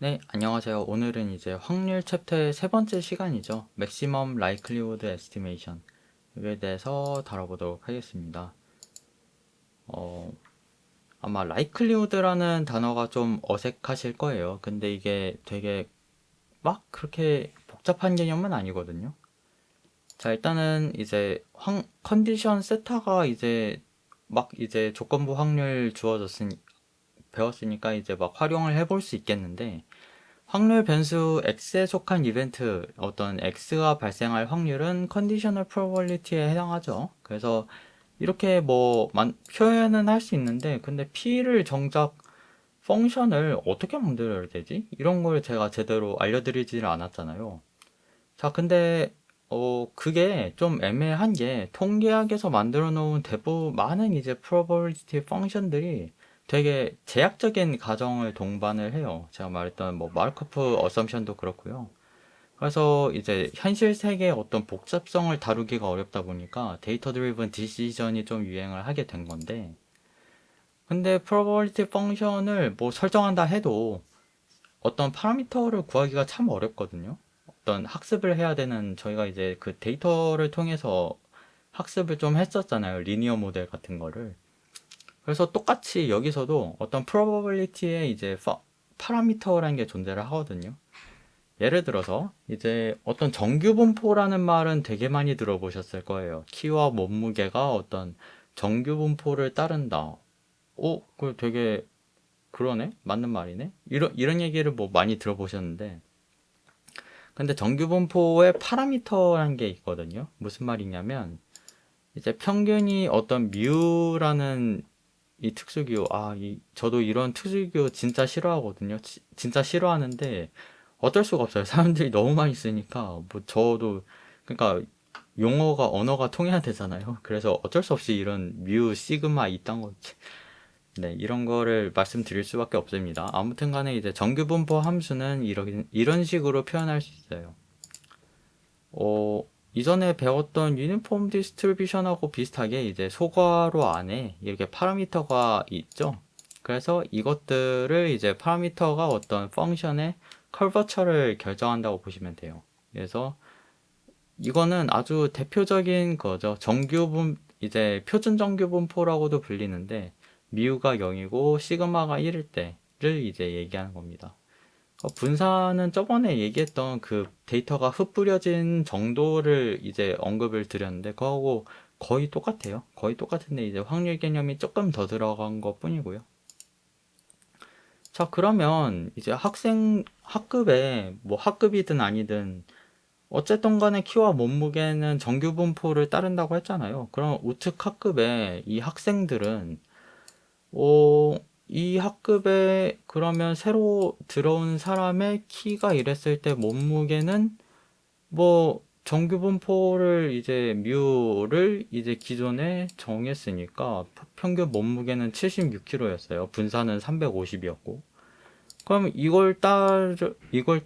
네, 안녕하세요. 오늘은 이제 확률 챕터의 세 번째 시간이죠. Maximum Likelihood Estimation. 이에 대해서 다뤄보도록 하겠습니다. 어, 아마 likelihood라는 단어가 좀 어색하실 거예요. 근데 이게 되게 막 그렇게 복잡한 개념은 아니거든요. 자, 일단은 이제 컨디션 세타가 이제 막 이제 조건부 확률 배웠으니까 이제 막 활용을 해볼 수 있겠는데, 확률 변수 x에 속한 이벤트 어떤 x가 발생할 확률은 컨디셔널 프로버빌리티에 해당하죠. 그래서 이렇게 뭐 표현은 할 수 있는데, 근데 p를 정작 펑션을 어떻게 만들어야 되지? 이런 걸 제가 제대로 알려드리지를 않았잖아요. 자, 근데 그게 좀 애매한 게, 통계학에서 만들어 놓은 대부분 많은 이제 probability 펑션들이 되게 제약적인 가정을 동반을 해요. 제가 말했던 뭐 마르코프 어썸션도 그렇고요. 그래서 이제 현실 세계의 어떤 복잡성을 다루기가 어렵다 보니까 데이터 드리븐 디시전이 좀 유행을 하게 된 건데, 근데 probability 펑션을 뭐 설정한다 해도 어떤 파라미터를 구하기가 참 어렵거든요. 어떤 학습을 해야 되는, 저희가 이제 그 데이터를 통해서 학습을 좀 했었잖아요. 리니어 모델 같은 거를. 그래서 똑같이 여기서도 어떤 probability에 이제 파라미터라는 게 존재를 하거든요. 예를 들어서 이제 어떤 정규분포라는 말은 되게 많이 들어보셨을 거예요. 키와 몸무게가 어떤 정규분포를 따른다. 그거 되게 그러네? 맞는 말이네? 이런 얘기를 뭐 많이 들어보셨는데, 근데 정규분포에 파라미터라는 게 있거든요. 무슨 말이냐면, 이제 평균이 어떤 뮤라는 이 특수기호, 저도 이런 특수기호 진짜 싫어하거든요. 진짜 싫어하는데, 어쩔 수가 없어요. 사람들이 너무 많이 쓰니까, 뭐, 저도, 그러니까, 언어가 통해야 되잖아요. 그래서 어쩔 수 없이 이런 뮤, 시그마 이딴 거, 네, 이런 거를 말씀드릴 수밖에 없습니다. 아무튼 간에 이제 정규분포 함수는 이런 식으로 표현할 수 있어요. 이전에 배웠던 유니폼 디스트리뷰션하고 비슷하게 이제 소괄호 안에 이렇게 파라미터가 있죠. 그래서 이것들을 이제 파라미터가 어떤 펑션의 커버처를 결정한다고 보시면 돼요. 그래서 이거는 아주 대표적인 거죠. 이제 표준 정규분포라고도 불리는데, 미우가 0이고 시그마가 1일 때를 이제 얘기하는 겁니다. 분산은 저번에 얘기했던 그 데이터가 흩뿌려진 정도를 이제 언급을 드렸는데, 그거하고 거의 똑같아요. 거의 똑같은데 이제 확률 개념이 조금 더 들어간 것 뿐이고요. 자, 그러면 이제 학급에 뭐 학급이든 아니든 어쨌든 간에 키와 몸무게는 정규분포를 따른다고 했잖아요. 그럼 우측 학급에 이 학생들은 어, 이 학급에 그러면 새로 들어온 사람의 키가 이랬을 때 몸무게는 뭐 정규분포를 이제 뮤를 이제 기존에 정했으니까 평균 몸무게는 76kg였어요. 분산은 350이었고. 그럼 이걸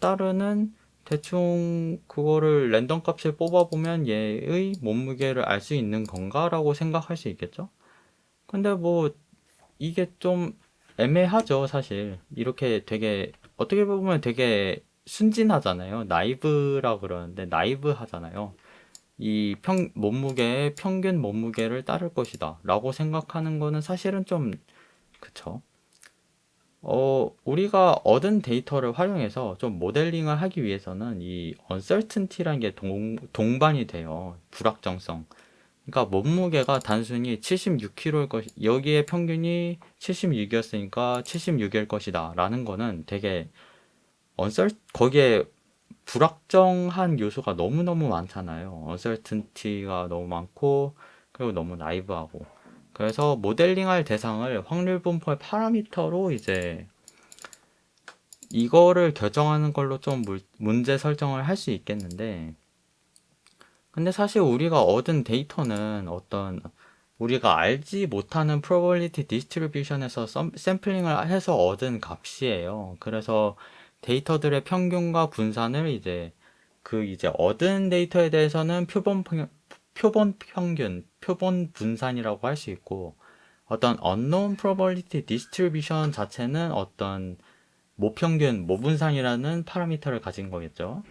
따르는 대충 그거를 랜덤 값을 뽑아보면 얘의 몸무게를 알 수 있는 건가라고 생각할 수 있겠죠? 근데 뭐 이게 좀 애매하죠, 사실. 이렇게 되게, 어떻게 보면 되게 순진하잖아요. 나이브라 그러는데, 나이브 하잖아요. 몸무게의 평균 몸무게를 따를 것이다. 라고 생각하는 거는 사실은 좀, 그쵸. 우리가 얻은 데이터를 활용해서 좀 모델링을 하기 위해서는 이 uncertainty라는 게 동반이 돼요. 불확정성. 그러니까 몸무게가 단순히 76kg일 여기에 평균이 76이었으니까 76일 것이다. 라는 거는 되게 거기에 불확정한 요소가 너무너무 많잖아요. uncertainty가 너무 많고, 그리고 너무 나이브하고. 그래서 모델링할 대상을 확률 분포의 파라미터로 이제 이거를 결정하는 걸로 좀 문제 설정을 할 수 있겠는데, 근데 사실 우리가 얻은 데이터는 우리가 알지 못하는 probability distribution에서 샘플링을 해서 얻은 값이에요. 그래서 데이터들의 평균과 분산을 이제 얻은 데이터에 대해서는 표본 평균, 표본 분산이라고 할 수 있고, 어떤 unknown probability distribution 자체는 어떤 모평균, 모분산이라는 파라미터를 가진 거겠죠.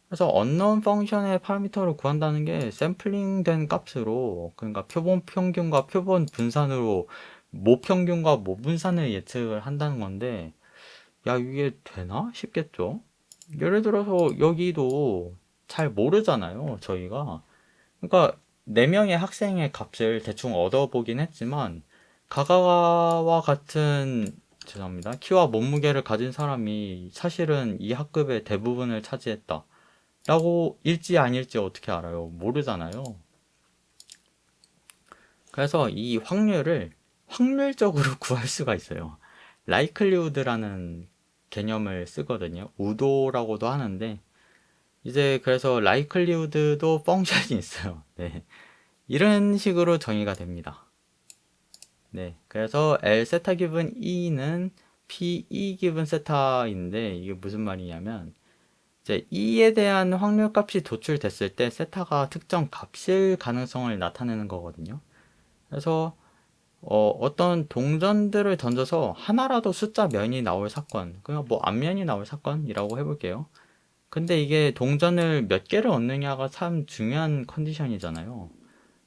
그래서 unknown 펑션의 파라미터를 구한다는 게 샘플링된 값으로, 그러니까 표본 평균과 표본 분산으로 모평균과 모분산을 예측을 한다는 건데, 야, 이게 되나 싶겠죠. 예를 들어서 여기도 잘 모르잖아요, 저희가. 그러니까 4명의 학생의 값을 대충 얻어보긴 했지만, 가가와 같은, 죄송합니다, 키와 몸무게를 가진 사람이 사실은 이 학급의 대부분을 차지했다 라고 일지 아닐지 어떻게 알아요? 모르잖아요. 그래서 이 확률을 확률적으로 구할 수가 있어요. likelihood라는 개념을 쓰거든요. 우도라고도 하는데, 이제 그래서 likelihood도 펑션이 있어요. 네. 이런 식으로 정의가 됩니다. 네. 그래서 L 세타 기분 E는 P E 기분 세타인데, 이게 무슨 말이냐면, 이제 E에 대한 확률 값이 도출됐을 때 세타가 특정 값일 가능성을 나타내는 거거든요. 그래서 어떤 동전들을 던져서 하나라도 숫자 면이 나올 사건, 그냥 뭐 앞면이 나올 사건이라고 해볼게요. 근데 이게 동전을 몇 개를 얻느냐가 참 중요한 컨디션이잖아요.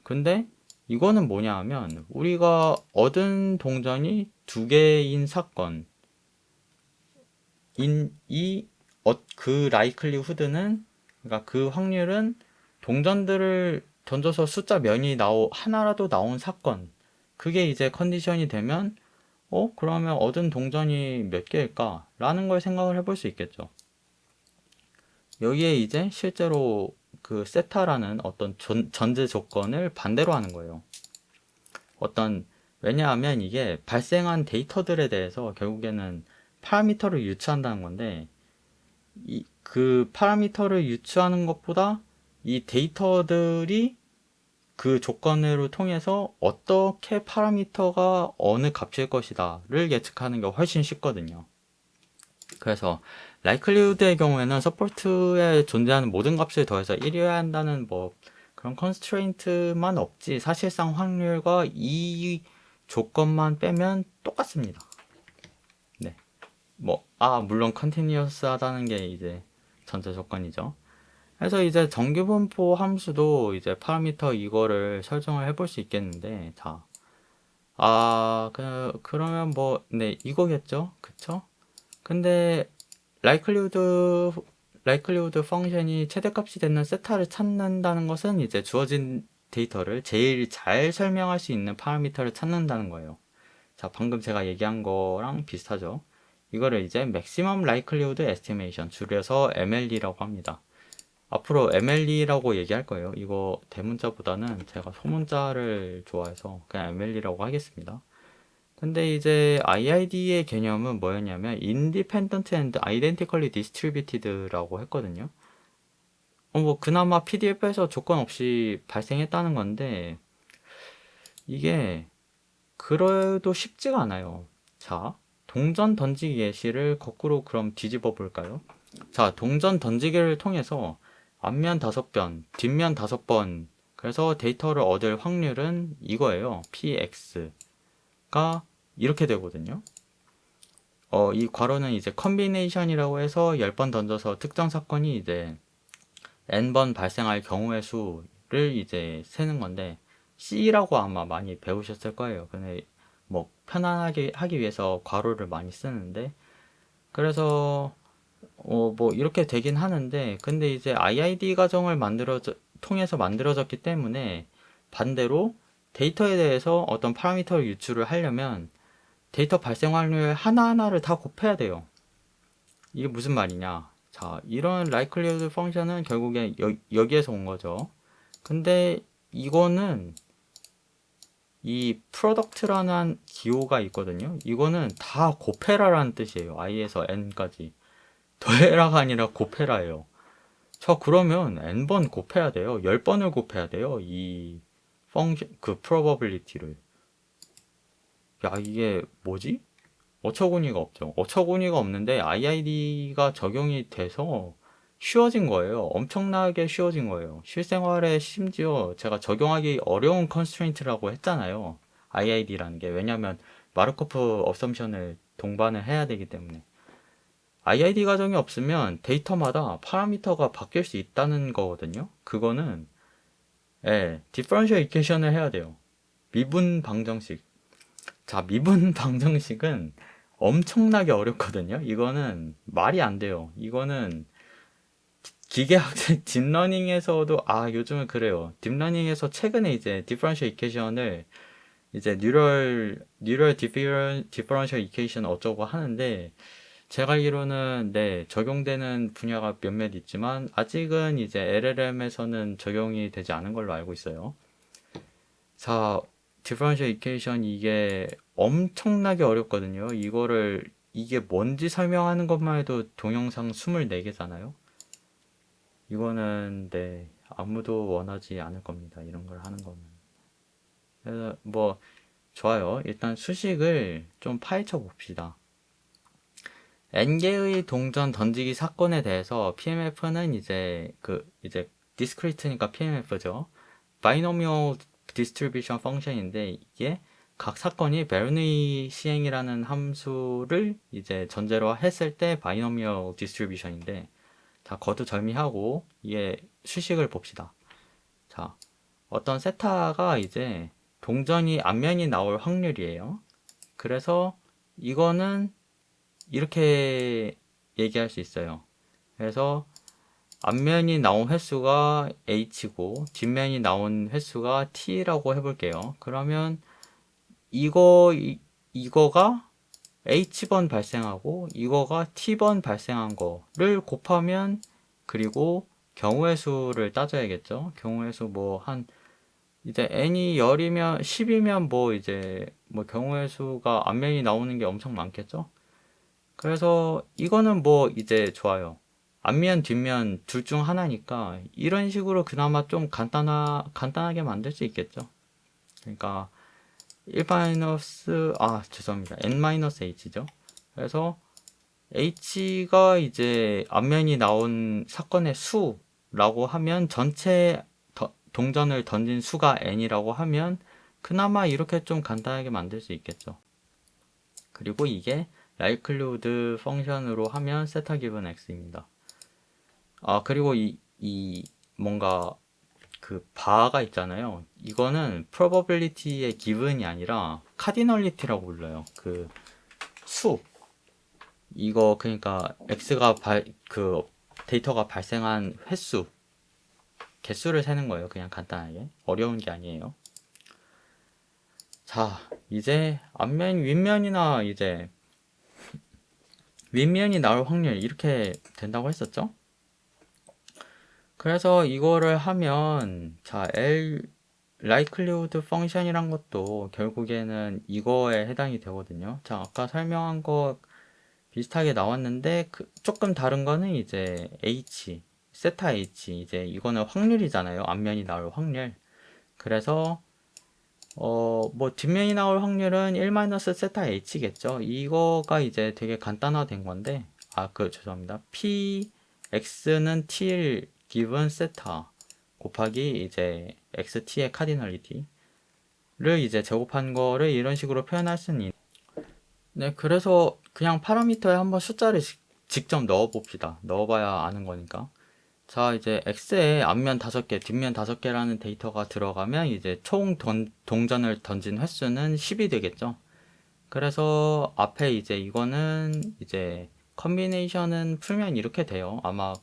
근데 이거는 뭐냐 하면 우리가 얻은 동전이 2개인 사건, 그 라이클리후드는, 그러니까 그 확률은 동전들을 던져서 숫자 면이 하나라도 나온 사건, 그게 이제 컨디션이 되면 그러면 얻은 동전이 몇 개일까? 라는 걸 생각을 해볼 수 있겠죠. 여기에 이제 실제로 그 세타라는 어떤 전제 조건을 반대로 하는 거예요. 왜냐하면 이게 발생한 데이터들에 대해서 결국에는 파라미터를 유추한다는 건데, 그 파라미터를 유추하는 것보다 이 데이터들이 그 조건을 통해서 어떻게 파라미터가 어느 값일 것이다를 예측하는 게 훨씬 쉽거든요. 그래서 likelihood의 경우에는 서포트에 존재하는 모든 값을 더해서 1이어야 한다는 뭐 그런 컨스트레인트만 없지, 사실상 확률과 이 조건만 빼면 똑같습니다. 네. 물론 컨티뉴어스 하다는 게 이제 전제 조건이죠. 그래서 이제 정규분포 함수도 이제 파라미터 이거를 설정을 해볼 수 있겠는데, 자, 그러면 네, 이거겠죠? 그쵸? 근데 라이클리우드 펑션이 최대값이 되는 세타를 찾는다는 것은 이제 주어진 데이터를 제일 잘 설명할 수 있는 파라미터를 찾는다는 거예요. 자, 방금 제가 얘기한 거랑 비슷하죠. 이거를 이제 Maximum Likelihood Estimation, 줄여서 MLE라고 합니다. 앞으로 MLE라고 얘기할 거예요. 이거 대문자보다는 제가 소문자를 좋아해서 그냥 MLE라고 하겠습니다. 근데 이제 IID의 개념은 뭐였냐면 Independent and Identically Distributed라고 했거든요. 그나마 PDF에서 조건 없이 발생했다는 건데, 이게 그래도 쉽지가 않아요. 자, 동전 던지기 예시를 거꾸로 그럼 뒤집어 볼까요? 자, 동전 던지기를 통해서 앞면 5번, 뒷면 5번, 그래서 데이터를 얻을 확률은 이거예요. px가 이렇게 되거든요. 이 괄호는 이제 컨비네이션이라고 해서 10번 던져서 특정 사건이 이제 n번 발생할 경우의 수를 이제 세는 건데, C라고 아마 많이 배우셨을 거예요. 근데 뭐 편안하게 하기 위해서 괄호를 많이 쓰는데, 그래서 이렇게 되긴 하는데, 근데 이제 IID 과정을 통해서 만들어졌기 때문에 반대로 데이터에 대해서 어떤 파라미터를 유출을 하려면 데이터 발생 확률 하나하나를 다 곱해야 돼요. 이게 무슨 말이냐? 자, 이런 likelihood 펑션은 결국에 여기에서 온 거죠. 근데 이거는 이 product라는 기호가 있거든요. 이거는 다 곱해라라는 뜻이에요. i에서 n까지. 더해라가 아니라 곱해라예요. 저 그러면 n번 곱해야 돼요. 10번을 곱해야 돼요. 이 펑션, 그 probability를. 야, 이게 뭐지? 어처구니가 없죠. 어처구니가 없는데 IID가 적용이 돼서 쉬워진 거예요. 엄청나게 쉬워진 거예요. 실생활에 심지어 제가 적용하기 어려운 컨스트레인트라고 했잖아요. IID라는 게. 왜냐면 마르코프 어썸션을 동반을 해야 되기 때문에. IID 가정이 없으면 데이터마다 파라미터가 바뀔 수 있다는 거거든요. 그거는 디퍼런셜 이퀘이션을 해야 돼요. 미분 방정식. 자, 미분 방정식은 엄청나게 어렵거든요. 이거는 말이 안 돼요. 이거는 기계학습 딥러닝에서도 요즘은 그래요. 딥러닝에서 최근에 이제 디퍼런셜 이퀘이션을 이제 뉴럴 디퍼런셜 이퀘이션 어쩌고 하는데 제가 알기로는 적용되는 분야가 몇몇 있지만 아직은 이제 LLM에서는 적용이 되지 않은 걸로 알고 있어요. 자, 디퍼런셜 이퀘이션 이게 엄청나게 어렵거든요. 이게 뭔지 설명하는 것만 해도 동영상 24개잖아요. 이거는 아무도 원하지 않을 겁니다. 이런 걸 하는 거는. 그래서 뭐 좋아요. 일단 수식을 좀 파헤쳐 봅시다. n개의 동전 던지기 사건에 대해서 PMF는 이제 discrete니까 PMF죠. Binomial Distribution Function인데 이게 각 사건이 베르누이 시행이라는 함수를 이제 전제로 했을 때 Binomial Distribution인데 자, 거두절미하고 이게 수식을 봅시다. 자, 어떤 세타가 이제 동전이 앞면이 나올 확률이에요. 그래서 이거는 이렇게 얘기할 수 있어요. 그래서 앞면이 나온 횟수가 h고 뒷면이 나온 횟수가 t라고 해볼게요. 그러면 이거가 h번 발생하고 이거가 t번 발생한 거를 곱하면 그리고 경우의 수를 따져야겠죠. 경우의 수 이제 n이 10이면 10이면 경우의 수가 앞면이 나오는 게 엄청 많겠죠. 그래서 이거는 이제 좋아요. 앞면, 뒷면 둘 중 하나니까 이런 식으로 그나마 좀 간단하게 만들 수 있겠죠. 그러니까 1 죄송합니다. n-h죠. 그래서 h가 이제 앞면이 나온 사건의 수라고 하면 전체 동전을 던진 수가 n이라고 하면 그나마 이렇게 좀 간단하게 만들 수 있겠죠. 그리고 이게 likelihood 펑션으로 하면 세타 기분 x입니다. 그리고 뭔가 그 바가 있잖아요. 이거는 probability의 기분이 아니라 cardinality라고 불러요. 그 수. 이거 그러니까 x가 데이터가 발생한 횟수, 개수를 세는 거예요. 그냥 간단하게. 어려운 게 아니에요. 자, 이제 앞면, 윗면이나 이제 윗면이 나올 확률 이렇게 된다고 했었죠? 그래서 이거를 하면 likelihood function이란 것도 결국에는 이거에 해당이 되거든요. 자, 아까 설명한 거 비슷하게 나왔는데 조금 다른 거는 이제 세타 h 이제 이거는 확률이잖아요. 앞면이 나올 확률. 그래서 뒷면이 나올 확률은 1-세타 h겠죠. 이거가 이제 되게 간단화된 건데, 죄송합니다. x는 t일 given 세타 곱하기 이제 xt의 카디널리티를 이제 제곱한 거를 이런 식으로 표현할 수는 있는데, 네, 그래서 그냥 파라미터에 한번 숫자를 직접 넣어 봅시다. 넣어봐야 아는 거니까. 자, 이제 X에 앞면 5개, 뒷면 5개라는 데이터가 들어가면 이제 총 동전을 던진 횟수는 10이 되겠죠. 그래서 앞에 이제 이거는 이제 컨비네이션은 풀면 이렇게 돼요. 아마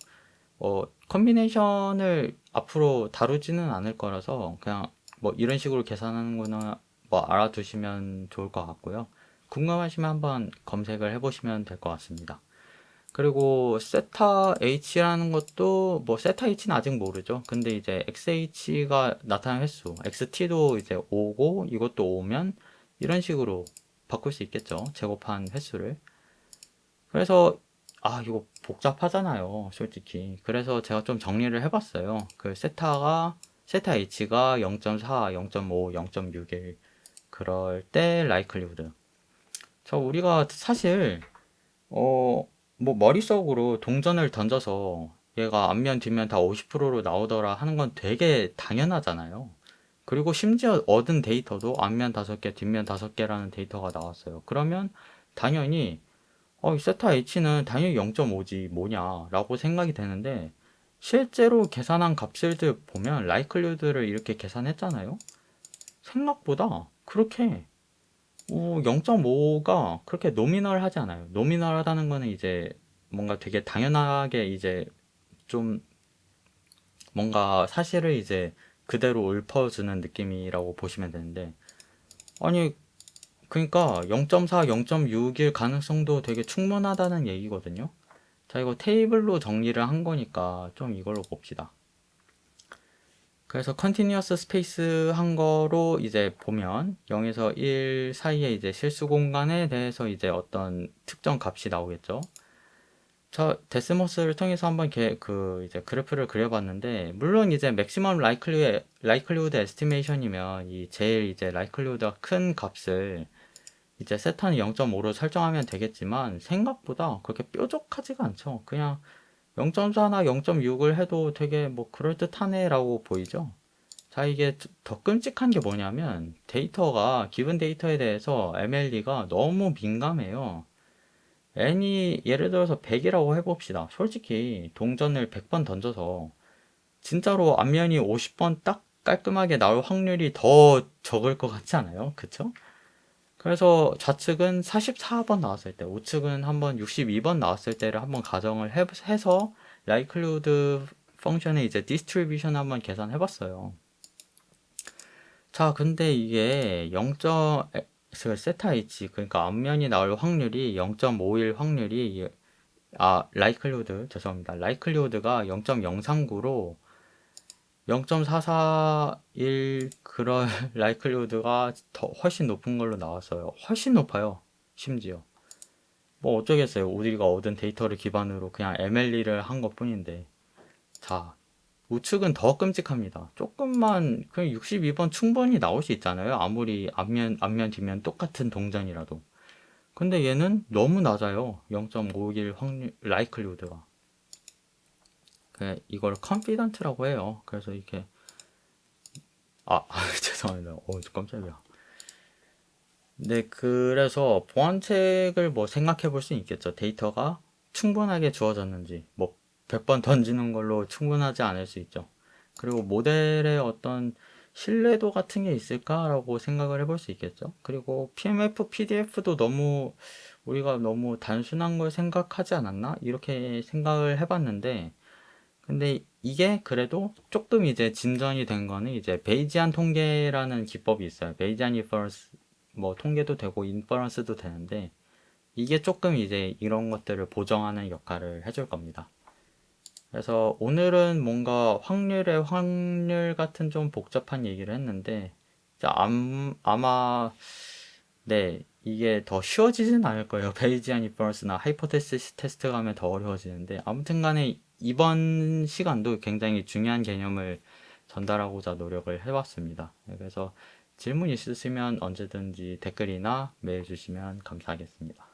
컨비네이션을 앞으로 다루지는 않을 거라서 그냥 이런 식으로 계산하는 거나 알아두시면 좋을 것 같고요. 궁금하시면 한번 검색을 해보시면 될 것 같습니다. 그리고 세타 h라는 것도 세타 h는 아직 모르죠. 근데 이제 xh가 나타난 횟수, xt도 이제 5고 이것도 5면 이런 식으로 바꿀 수 있겠죠. 제곱한 횟수를. 그래서 이거 복잡하잖아요, 솔직히. 그래서 제가 좀 정리를 해봤어요. 세타 h가 0.4, 0.5, 0.61 그럴 때 likelihood. 우리가 사실 머릿속으로 동전을 던져서 얘가 앞면 뒷면 다 50%로 나오더라 하는 건 되게 당연하잖아요. 그리고 심지어 얻은 데이터도 앞면 5개, 뒷면 5개라는 데이터가 나왔어요. 그러면 당연히 이 세타 H는 당연히 0.5지 뭐냐 라고 생각이 되는데, 실제로 계산한 값들을 보면 라이클리후드를 이렇게 계산했잖아요. 생각보다 그렇게 0.5가 그렇게 노미널하지 않아요. 노미널하다는 거는 이제 뭔가 되게 당연하게 이제 좀 뭔가 사실을 이제 그대로 읊어주는 느낌이라고 보시면 되는데, 아니 그러니까 0.4, 0.6일 가능성도 되게 충분하다는 얘기거든요. 자, 이거 테이블로 정리를 한 거니까 좀 이걸로 봅시다. 그래서 컨티뉴어스 스페이스 한 거로 이제 보면 0에서 1 사이에 이제 실수 공간에 대해서 이제 어떤 특정 값이 나오겠죠. 저 데스모스를 통해서 한번 이제 그래프를 그려봤는데, 물론 이제 맥시멈 라이클리후드 에스티메이션이면 이 제일 이제 라이클리후드가 큰 값을 이제 세타는 0.5로 설정하면 되겠지만, 생각보다 그렇게 뾰족하지가 않죠. 그냥 0.4나 0.6을 해도 되게 뭐 그럴듯하네 라고 보이죠. 자, 이게 더 끔찍한 게 뭐냐면, 기분 데이터에 대해서 MLE가 너무 민감해요. n이 예를 들어서 100이라고 해봅시다. 솔직히 동전을 100번 던져서 진짜로 앞면이 50번 딱 깔끔하게 나올 확률이 더 적을 것 같지 않아요? 그쵸? 그래서 좌측은 44번 나왔을 때, 우측은 한번 62번 나왔을 때를 한번 가정을 해서 라이클리후드 펑션의 이제 디스트리뷰션 한번 계산해봤어요. 자, 근데 이게 0. 세타 H, 그러니까 앞면이 나올 확률이 0.5일 확률이, 라이클리후드, 죄송합니다. 라이클리후드가 0.039로 0.441 그런 라이클리후드가 더 훨씬 높은 걸로 나왔어요. 훨씬 높아요. 심지어. 뭐 어쩌겠어요. 우리가 얻은 데이터를 기반으로 그냥 MLE를 한 것뿐인데. 자, 우측은 더 끔찍합니다. 조금만 그냥 62번 충분히 나올 수 있잖아요. 아무리 앞면 뒷면 똑같은 동전이라도. 근데 얘는 너무 낮아요. 0.51 확률 라이클리후드가. 이걸 컨피던트라고 해요. 그래서 이렇게 죄송합니다. 깜짝이야. 네, 그래서 보안책을 뭐 생각해 볼 수 있겠죠. 데이터가 충분하게 주어졌는지, 뭐 100번 던지는 걸로 충분하지 않을 수 있죠. 그리고 모델의 어떤 신뢰도 같은 게 있을까라고 생각을 해볼 수 있겠죠. 그리고 PMF, PDF도 우리가 너무 단순한 걸 생각하지 않았나? 이렇게 생각을 해봤는데, 근데 이게 그래도 조금 이제 진전이 된 거는 이제 베이지안 통계라는 기법이 있어요. 베이지안 인퍼런스, 뭐 통계도 되고 인퍼런스도 되는데, 이게 조금 이제 이런 것들을 보정하는 역할을 해줄 겁니다. 그래서 오늘은 뭔가 확률 같은 좀 복잡한 얘기를 했는데, 아마 네, 이게 더 쉬워지진 않을 거예요. 베이지안 인퍼런스나 하이포테시스 테스트가 하면 더 어려워지는데, 아무튼 간에 이번 시간도 굉장히 중요한 개념을 전달하고자 노력을 해봤습니다. 그래서 질문 있으시면 언제든지 댓글이나 메일 주시면 감사하겠습니다.